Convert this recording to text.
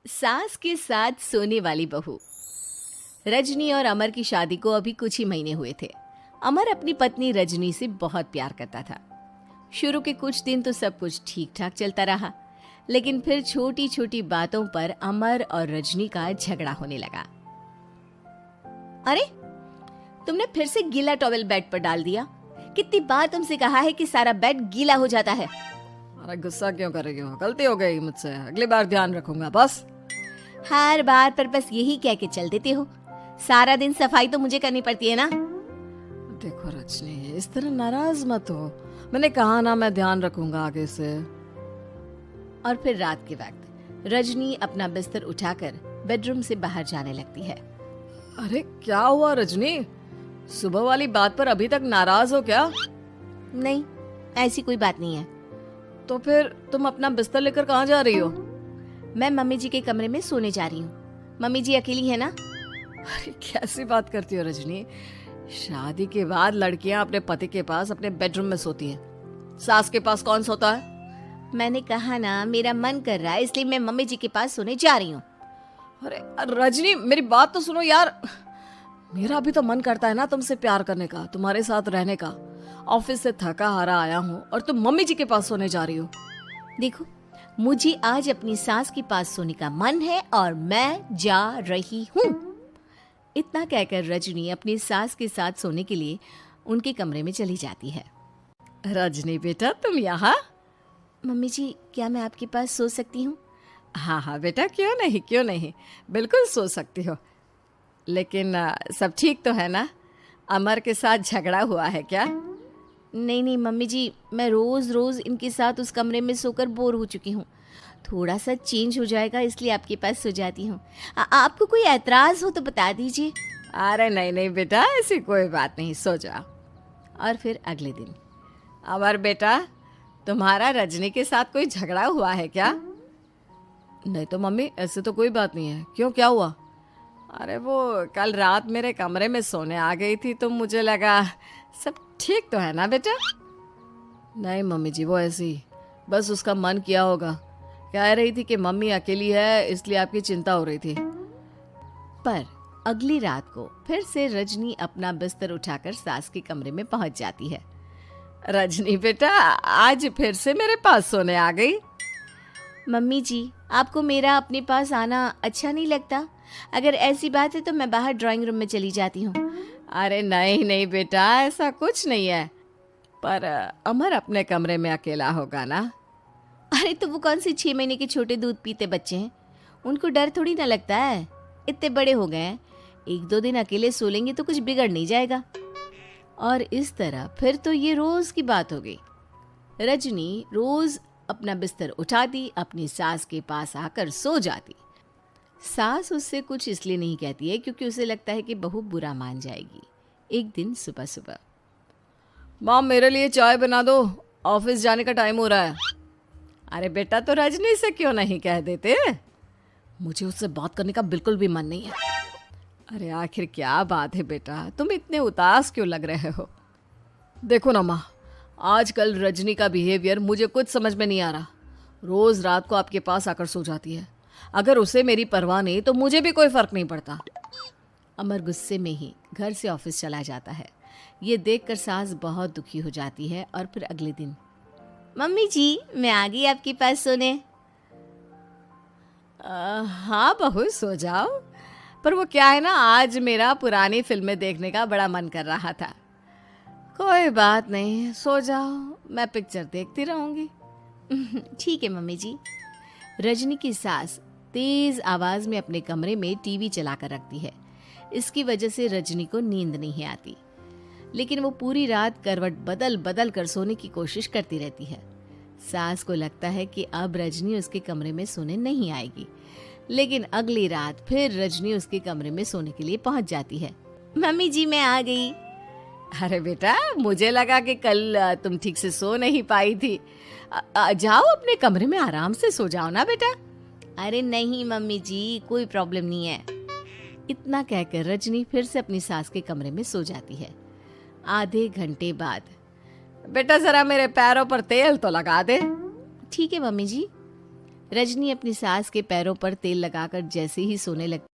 सास के साथ सोने वाली बहू। रजनी और अमर की शादी को अभी कुछ ही महीने हुए थे। अमर अपनी पत्नी रजनी से बहुत प्यार करता था। शुरू के कुछ दिन तो सब कुछ ठीक ठाक चलता रहा, लेकिन फिर छोटी छोटी बातों पर अमर और रजनी का झगड़ा होने लगा। अरे, तुमने फिर से गीला टॉवेल बेड पर डाल दिया। कितनी बार तुमसे कहा है कि सारा बेड गीला हो जाता है। अरे गुस्सा क्यों कर रही हो? गलती हो गई मुझसे, अगली बार ध्यान रखूंगा। बस हर बार पर बस यही कह के चल देते हो। सारा दिन सफाई तो मुझे करनी पड़ती है ना। देखो रजनी, इस तरह नाराज मत हो। मैंने कहा ना, मैं ध्यान रखूंगा आगे से। और फिर रात के वक्त रजनी अपना बिस्तर उठाकर बेडरूम से बाहर जाने लगती है। अरे क्या हुआ रजनी? सुबह वाली बात पर अभी तक नाराज हो क्या? नहीं, ऐसी कोई बात नहीं है। तो फिर तुम अपना बिस्तर लेकर कहाँ जा रही हो? मैं मम्मी जी के कमरे में सोने जा रही हूँ। मम्मी जी अकेली है ना। अरे कैसी बात करती हो रजनी? शादी के बाद लड़कियां अपने पति के पास अपने बेडरूम में सोती हैं। सास के पास कौन सोता है? मैंने कहा ना, मेरा मन कर रहा है इसलिए मैं मम्मी जी के पास सोने जा रही हूँ। अरे रजनी, मेरी बात तो सुनो यार। मेरा भी तो मन करता है ना तुमसे प्यार करने का, तुम्हारे साथ रहने का। ऑफिस से थका हारा आया हूँ और तुम मम्मी जी के पास सोने जा रही हो। देखो, मुझे आज अपनी सास के पास सोने का मन है और मैं जा रही हूँ। इतना कहकर रजनी अपनी सास के साथ सोने के लिए उनके कमरे में चली जाती है। रजनी बेटा, तुम यहाँ? मम्मी जी, क्या मैं आपके पास सो सकती हूँ? हाँ हाँ बेटा, क्यों नहीं, क्यों नहीं, बिल्कुल सो सकती हो। लेकिन सब ठीक तो है ना? अमर के साथ झगड़ा हुआ है क्या? नहीं नहीं मम्मी जी, मैं रोज रोज इनके साथ उस कमरे में सोकर बोर हो चुकी हूँ। थोड़ा सा चेंज हो जाएगा इसलिए आपके पास सो जाती हूँ। आपको कोई एतराज हो तो बता दीजिए। अरे नहीं नहीं बेटा, ऐसी कोई बात नहीं, सो जाओ। और फिर अगले दिन। अमर बेटा, तुम्हारा रजनी के साथ कोई झगड़ा हुआ है क्या? नहीं तो मम्मी, ऐसे तो कोई बात नहीं है। क्यों, क्या हुआ? अरे वो कल रात मेरे कमरे में सोने आ गई थी तो मुझे लगा सब ठीक तो है ना बेटा? नहीं मम्मी जी, वो ऐसी बस उसका मन किया होगा। कह रही थी कि मम्मी अकेली है इसलिए आपकी चिंता हो रही थी। पर अगली रात को फिर से रजनी अपना बिस्तर उठाकर सास के कमरे में पहुंच जाती है। रजनी बेटा, आज फिर से मेरे पास सोने आ गई। मम्मी जी, आपको मेरा अपने पास आना अच्छा नहीं लगता? अगर ऐसी बात है तो मैं बाहर ड्राइंग रूम में चली जाती हूँ। अरे नहीं नहीं बेटा, ऐसा कुछ नहीं है। पर अमर अपने कमरे में अकेला होगा ना? अरे तो वो कौन से 6 महीने के छोटे दूध पीते बच्चे हैं, उनको डर थोड़ी ना लगता है। इतने बड़े हो गए हैं, 1-2 दिन अकेले सो लेंगे तो कुछ बिगड़ नहीं जाएगा। और इस तरह फिर तो ये रोज की बात हो गई। रजनी रोज अपना बिस्तर उठाती, अपनी सास के पास आकर सो जाती। सास उससे कुछ इसलिए नहीं कहती है क्योंकि उसे लगता है कि बहू बुरा मान जाएगी। एक दिन सुबह सुबह, माँ मेरे लिए चाय बना दो, ऑफिस जाने का टाइम हो रहा है। अरे बेटा, तो रजनी से क्यों नहीं कह देते? मुझे उससे बात करने का बिल्कुल भी मन नहीं है। अरे आखिर क्या बात है बेटा, तुम इतने उदास क्यों लग रहे हो? देखो ना माँ, आजकल रजनी का बिहेवियर मुझे कुछ समझ में नहीं आ रहा। रोज रात को आपके पास आकर सो जाती है। अगर उसे मेरी परवाह नहीं तो मुझे भी कोई फर्क नहीं पड़ता। अमर गुस्से में ही घर से ऑफिस चला जाता है। ये देखकर सास बहुत दुखी हो जाती है। और फिर अगले दिन, मम्मी जी, मैं आ गई आपके पास सोने। हाँ बहू, सो जाओ। पर वो क्या है ना, आज मेरा पुरानी फिल्में देखने का बड़ा मन कर रहा था। कोई बात नहीं, सो जाओ, मैं पिक्चर देखती रहूंगी। ठीक है मम्मी जी। रजनी की सास तेज आवाज में अपने कमरे में टीवी चलाकर रखती है। इसकी वजह से रजनी को नींद नहीं आती, लेकिन वो पूरी रात करवट बदल बदल कर सोने की कोशिश करती रहती है। सास को लगता है कि अब रजनी उसके कमरे में सोने नहीं आएगी, लेकिन अगली रात फिर रजनी उसके कमरे में सोने के लिए पहुंच जाती है। मम्मी जी, मैं आ गई। अरे बेटा, मुझे लगा कि कल तुम ठीक से सो नहीं पाई थी। जाओ अपने कमरे में आराम से सो जाओ ना बेटा। अरे नहीं मम्मी जी, कोई प्रॉब्लम नहीं है। इतना कहकर रजनी फिर से अपनी सास के कमरे में सो जाती है। आधे घंटे बाद, बेटा जरा मेरे पैरों पर तेल तो लगा दे। ठीक है मम्मी जी। रजनी अपनी सास के पैरों पर तेल लगाकर जैसे ही सोने लगती